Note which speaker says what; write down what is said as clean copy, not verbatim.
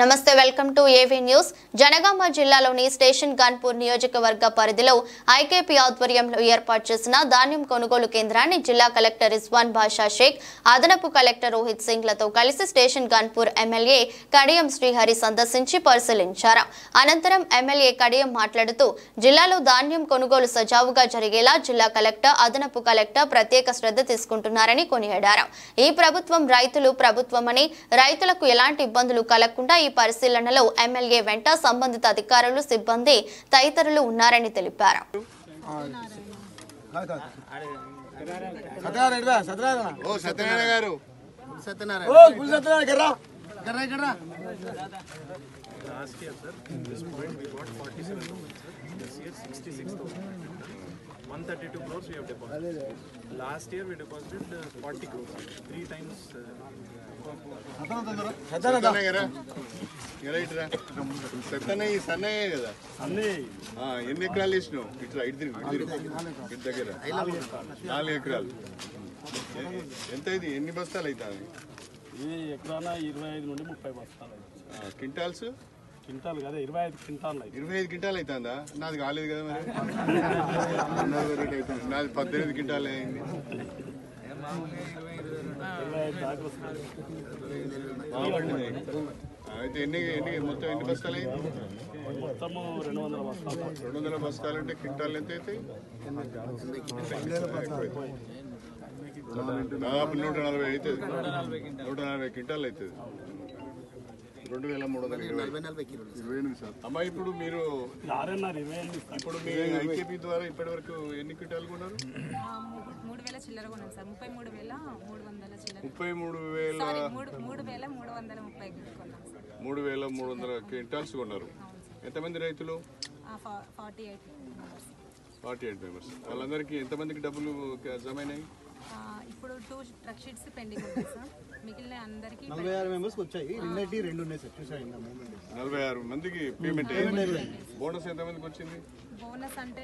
Speaker 1: నమస్తే welcome to AV news. Janagama జిల్లాలోని station Ghanpur నియోజకవర్గ పరిధిలో ఐకేపీ ఆధ్వర్యంలో ఏర్పాటు చేసిన ధాన్యం కొనుగోలు కేంద్రాన్ని జిల్లా కలెక్టర్ రిజ్వాన్ బాషా షేక్, అదనపు కలెక్టర్ రోహిత్ సింగ్లతో కలిసి స్టేషన్ గన్పూర్ ఎమ్మెల్యే కడియం శ్రీహరి సందర్శించి పరిశీలించారు. అనంతరం ఎమ్మెల్యే కడియం మాట్లాడుతూ జిల్లాలో ధాన్యం కొనుగోలు సజావుగా జరిగేలా జిల్లా కలెక్టర్, అదనపు కలెక్టర్ ప్రత్యేక శ్రద్ధ తీసుకుంటున్నారని కొనియాడారు. ఈ ప్రభుత్వం రైతులు ప్రభుత్వమని, రైతులకు ఎలాంటి ఇబ్బందులు కలగకుండా ఈ పరిశీలనలో ఎమ్మెల్యే వెంట సంబంధిత అధికారులు, సిబ్బంది తదితరులు ఉన్నారని తెలిపారు.
Speaker 2: This year 66,000. 132 crores we have deposited. Last year we deposited 40 crores. 3 times.
Speaker 3: ఎన్ని ఎకరాలు వేసినావు? ఇట్లా ఇటు దగ్గర 4 ఎకరాలు. ఎంత ఇది? ఎన్ని బస్తాలు అవుతాయి?
Speaker 4: ఈ ఎకరాన 25 నుండి 30 బస్తాలు.
Speaker 3: క్వింటాల్స్?
Speaker 4: క్వింటాల్ కదా, 25 క్వింటాల్.
Speaker 3: 25 క్వింటాల్ అవుతుందా? నాది కాలేదు కదా మరి. నాది 18 క్వింటాల్ అయింది. అయితే ఎన్ని మొత్తం ఎన్ని బస్తాలు అయింది?
Speaker 4: మొత్తము 200 బస్తాలు.
Speaker 3: 200 బస్తాలు అంటే క్వింటాల్ ఎంత అవుతాయి? దాదాపు 140 అవుతుంది. 140 క్వింటాల్ అవుతుంది. 2320. అమ్మా, ఇప్పుడు మీరు ఇప్పుడు మీ ఐకేపీ ద్వారా ఇప్పటి వరకు ఎన్ని క్వింటాలు కొన్నారు?
Speaker 5: 3,000 చిల్లర కొన్నాను సార్. 33,300 చిల్లర.
Speaker 3: 33,330 క్వింటాల్స్ కొన్నారు. ఎంతమంది రైతులు? 48 మెంబర్స్. వాళ్ళందరికీ ఎంతమందికి డబ్బులు జమ అయినాయి?
Speaker 5: ఇప్పుడు 2 ట్రక్ షీట్స్ పెండింగ్ ఉన్నాయి సార్. మిగిలిన అందరికి
Speaker 6: 46 మెంబర్స్ వచ్చాయి. 2 ఉన్నాయి సార్. చూసారు
Speaker 3: 46 మందికి పేమెంట్ అయ్యింది. బోనస్ ఎంతమందికి వచ్చింది?
Speaker 5: బోనస్ అంటే